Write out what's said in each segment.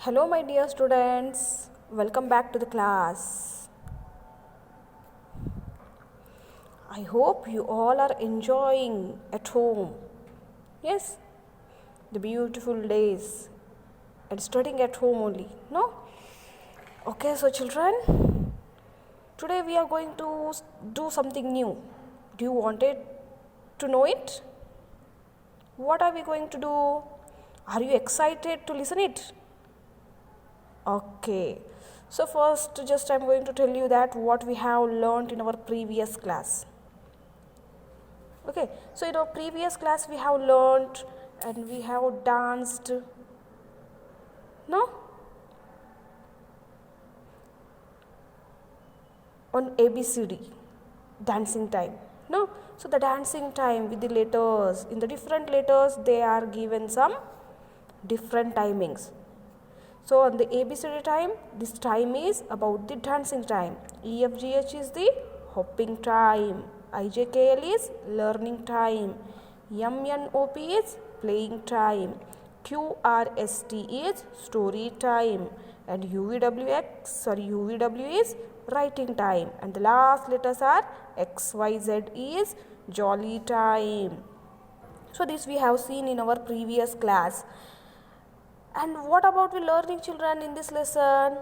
Hello, my dear students. Welcome back to the class. I hope you all are enjoying at home. Yes, the beautiful days and studying at home only. No? Okay, so children, today we are going to do something new. Do you want it to know it? What are we going to do? Are you excited to listen it? Okay, so first just I'm going to tell you that what we have learned in our previous class. Okay, so in our previous class we have learned and we have danced. No? On ABCD, dancing time. No? So the dancing time with the letters, in the different letters they are given some different timings. So on the ABCD time, this time is about the dancing time. EFGH is the hopping time. IJKL is learning time. MNOP is playing time. QRST is story time. And UVW is writing time. And the last letters are XYZ is jolly time. So this we have seen in our previous class. And what about we learning, children, in this lesson?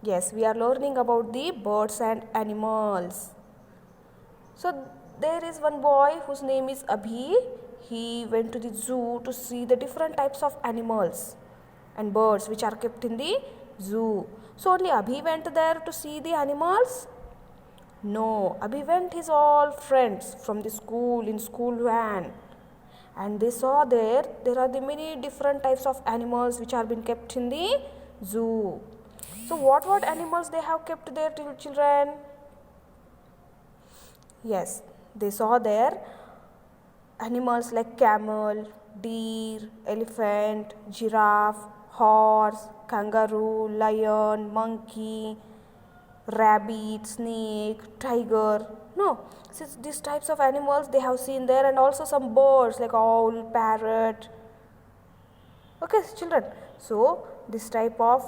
Yes, we are learning about the birds and animals. So there is one boy whose name is Abhi. He went to the zoo to see the different types of animals and birds which are kept in the zoo. So only Abhi went there to see the animals? No, Abhi went his all friends from the school in school van. And they saw there are the many different types of animals which are being kept in the zoo. So what animals they have kept there, children? Yes, they saw there animals like camel, deer, elephant, giraffe, horse, kangaroo, lion, monkey, rabbit, snake, tiger. No, since these types of animals they have seen there, and also some birds like owl, parrot. Okay, children. So this type of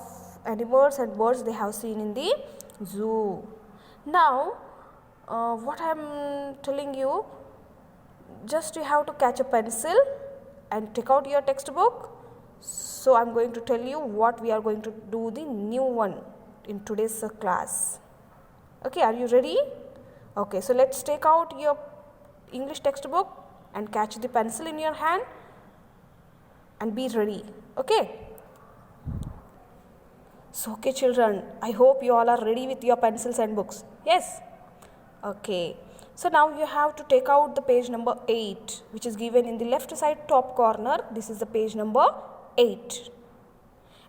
animals and birds they have seen in the zoo. Now, what I am telling you, just you have to catch a pencil and take out your textbook. So I am going to tell you what we are going to do the new one in today's class. Okay, are you ready? Okay, so let's take out your English textbook and catch the pencil in your hand and be ready. Okay. So okay, children, I hope you all are ready with your pencils and books. Yes. Okay. So now you have to take out the page number 8, which is given in the left side top corner. This is the page number 8.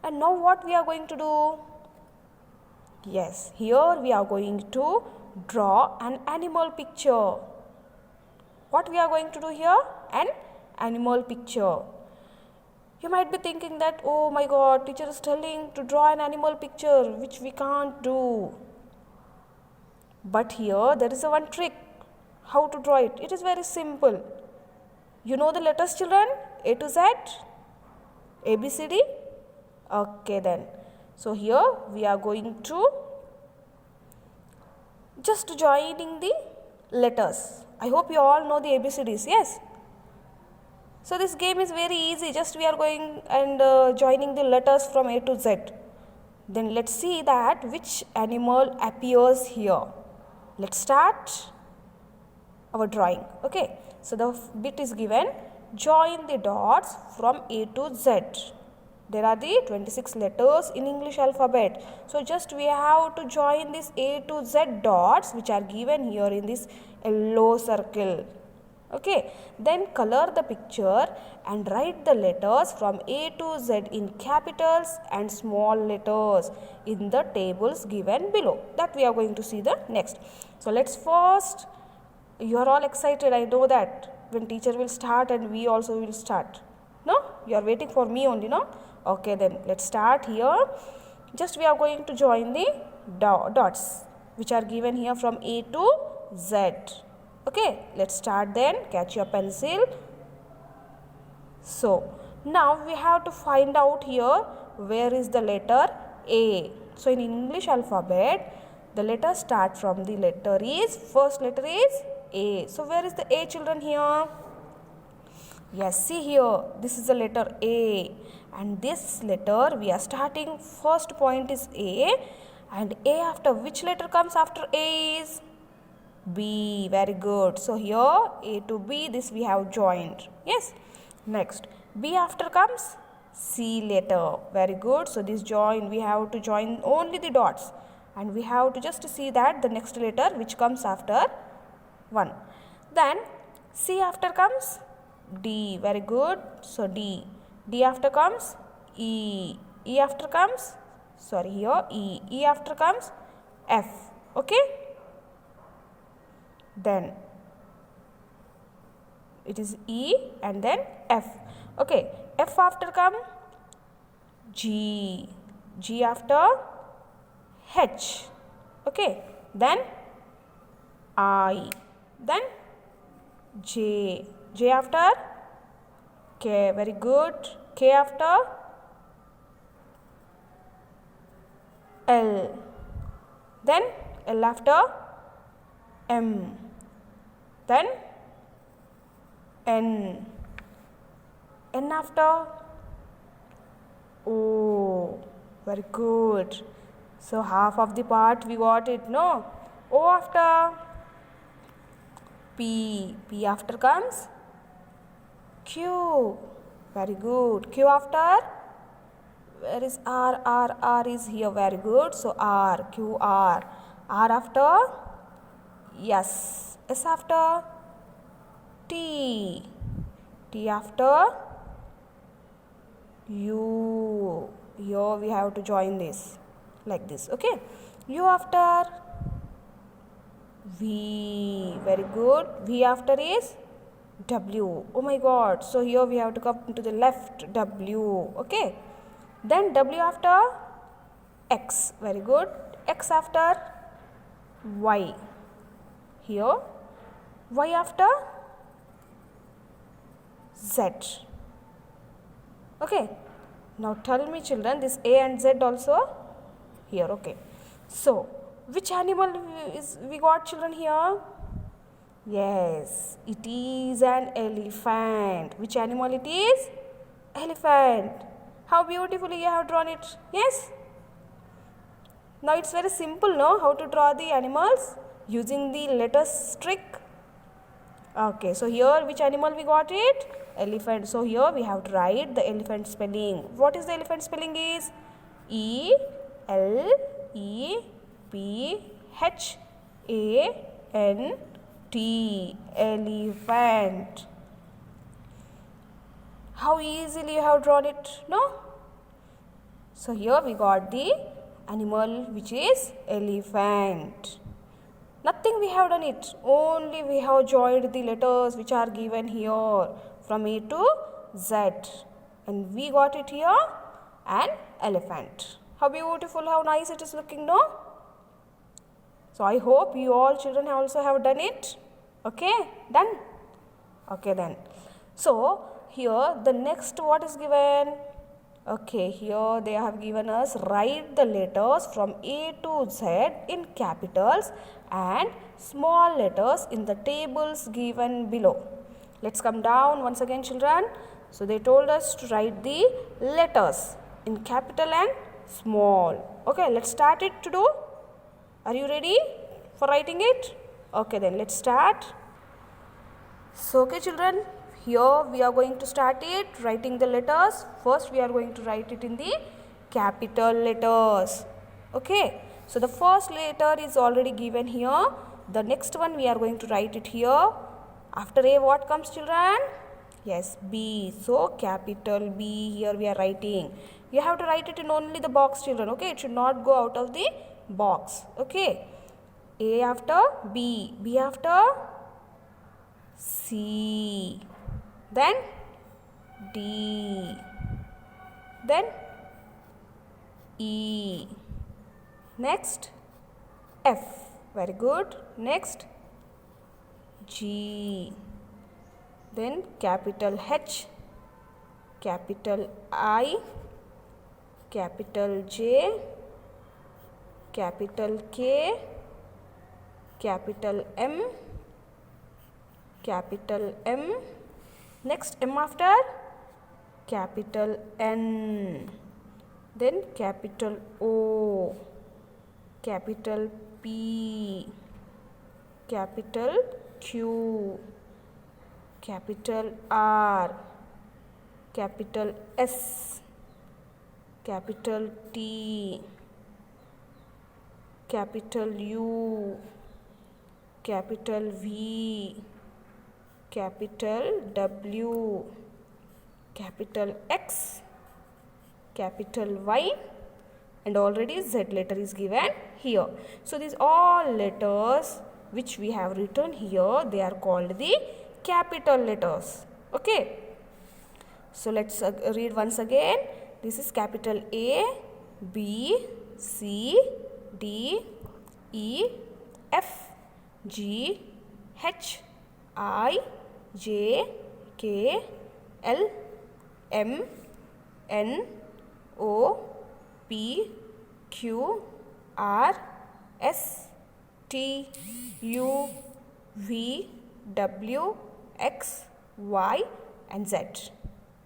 And now what we are going to do? Yes, here we are going to draw an animal picture. What we are going to do here? An animal picture. You might be thinking that, oh my God, teacher is telling to draw an animal picture, which we can't do. But here there is a one trick. How to draw it? It is very simple. You know the letters, children? A to Z? ABCD? Okay then. So here we are going to just joining the letters. I hope you all know the ABCDs, yes? So this game is very easy. Just we are going and joining the letters from A to Z. Then let's see that which animal appears here. Let's start our drawing. Okay. So the bit is given. Join the dots from A to Z. There are the 26 letters in English alphabet. So just we have to join this A to Z dots which are given here in this yellow circle. Okay. Then color the picture and write the letters from A to Z in capitals and small letters in the tables given below. That we are going to see the next. So let's first, you are all excited, I know that, when teacher will start and we also will start. No? You are waiting for me only, no? Okay, then let's start here. Just we are going to join the dots which are given here from A to Z. Okay, let's start then. Catch your pencil. So Now we have to find out here where is the letter A. So in English alphabet, the letter start from the letter is, first letter is A. So where is the A, children, here? Yes, see here, this is the letter A, and this letter we are starting, first point is A, and A after which letter comes after A is B. Very good. So here A to B, this we have joined. Yes. Next, B after comes C letter. Very good. So this join, we have to join only the dots, and we have to just see that the next letter which comes after 1. Then C after comes D. Very good. So D. D after comes E. E after comes, sorry, here E. E after comes F. Okay. Then it is E and then F. Okay. F after come G. G after H. Okay. Then I. Then J. J after K. Very good. K after L. Then L after M. Then N. N after O. Very good. So half of the part we got it, no? O after P. P after comes Q. Very good. Q after, where is R? R is here. Very good. So R. Q R. R after S. S after T. T after U. Here we have to join this like this. Okay. U after V. Very good. V after is W. Oh my God. So here we have to come to the left, W. Okay. Then W after X. Very good. X after Y. Here Y after Z. Okay. Now tell me, children, this A and Z also here. Okay. So which animal is we got, children, here? Yes, it is an elephant. Which animal it is? Elephant. How beautifully you have drawn it. Yes. Now it's very simple, no? How to draw the animals using the letters trick. Okay, so here which animal we got it? Elephant. So here we have to write the elephant spelling. What is the elephant spelling is? E-L-E-P-H-A-N-T. Elephant. How easily you have drawn it, no? So here we got the animal which is elephant. Nothing we have done it, only we have joined the letters which are given here from A to Z, and we got it here, an elephant. How beautiful, how nice it is looking, no? So I hope you all children also have done it. Okay, done? Okay then. So here the next what is given? Okay, here they have given us write the letters from A to Z in capitals and small letters in the tables given below. Let's come down once again, children. So they told us to write the letters in capital and small. Okay, let's start it to do. Are you ready for writing it? Okay, then let's start. So okay, children, here we are going to start it writing the letters. First we are going to write it in the capital letters. Okay, so the first letter is already given here. The next one we are going to write it here. After A what comes, children? Yes, B. So capital B here we are writing. You have to write it in only the box, children. Okay, it should not go out of the box. Okay, A after B. B after C. Then D. Then E. Next F. Very good. Next G. Then capital H. capital I, capital J, capital K, capital M, capital M. Next M after capital N, then capital O, capital P, capital Q, capital R, capital S, capital T, capital U, capital V, capital W, capital X, capital Y, and already Z letter is given here. So these all letters which we have written here, they are called the capital letters. Okay. So let's read once again. This is capital A, B, C, D, E, F, G, H, I, J, K, L, M, N, O, P, Q, R, S, T, U, V, W, X, Y, and Z.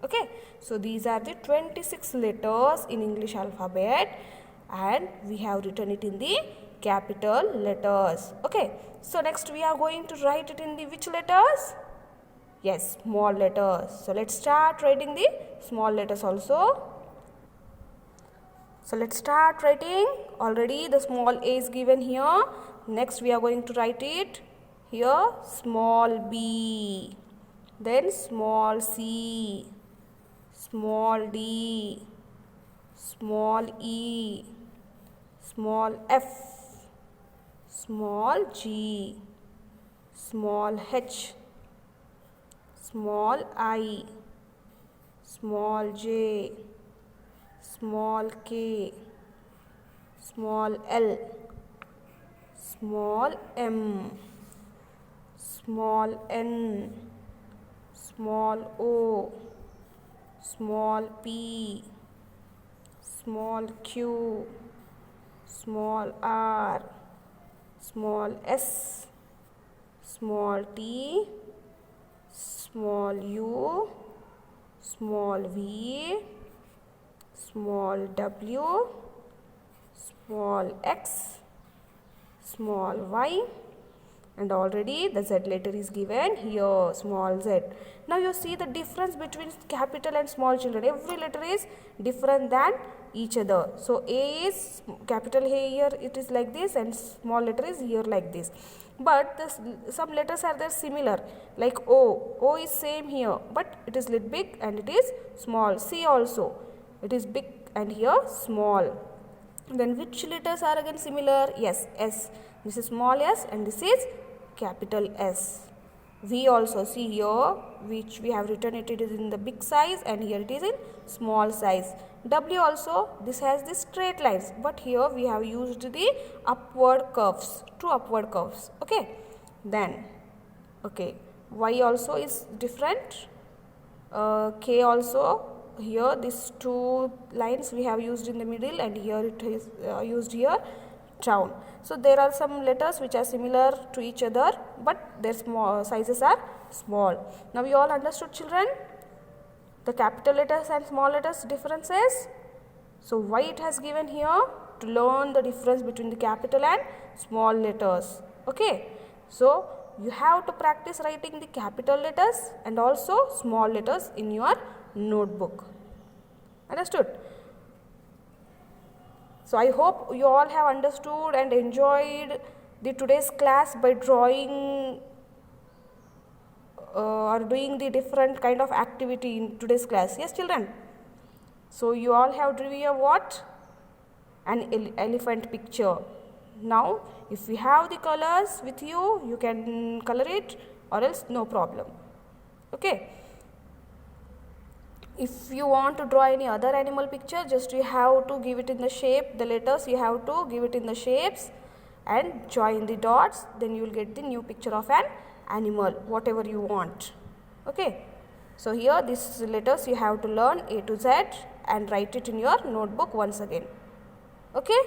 Okay, so these are the 26 letters in English alphabet, and we have written it in the capital letters. Okay, so next we are going to write it in the which letters? Yes, small letters. So let's start writing the small letters also. So let's start writing. Already the small a is given here. Next we are going to write it here, small b, then small c, small d, small e, small f, small g, small h, small I, small j, small k, small l, small m, small n, small o, small p, small q, small r, small s, small t, small u, small v, small w, small x, small y, and already the Z letter is given here, small z. Now you see the difference between capital and small children. Every letter is different than each other. So A is capital here, it is like this, and small letter is here like this. But some letters are there similar, like O. O is same here, but it is little big and it is small. C also, it is big and here small. Then which letters are again similar? Yes, S. This is small s and this is capital S. V also, see here, which we have written it is in the big size and here it is in small size. W also, this has the straight lines, but here we have used the upward curves, two upward curves. Okay. Then, okay, Y also is different. K also, here these two lines we have used in the middle and here it is used here, down. So there are some letters which are similar to each other, but their small sizes are small. Now you all understood, children, the capital letters and small letters differences. So why it has given here? To learn the difference between the capital and small letters. Okay. So you have to practice writing the capital letters and also small letters in your notebook. Understood? So I hope you all have understood and enjoyed the today's class by drawing or doing the different kind of activity in today's class. Yes, children? So you all have drew a what? An elephant picture. Now if you have the colors with you, you can color it, or else no problem. Okay. If you want to draw any other animal picture, just you have to give it in the shape, the letters you have to give it in the shapes and join the dots, then you will get the new picture of an animal, whatever you want. Okay. So here these letters you have to learn A to Z and write it in your notebook once again. Okay.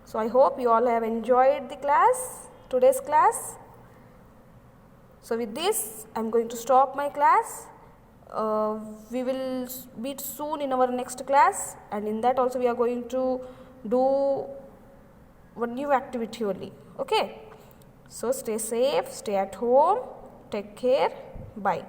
So I hope you all have enjoyed the class, today's class. So with this I am going to stop my class. We will meet soon in our next class, and in that also we are going to do one new activity only. Okay. So stay safe, stay at home, take care, bye.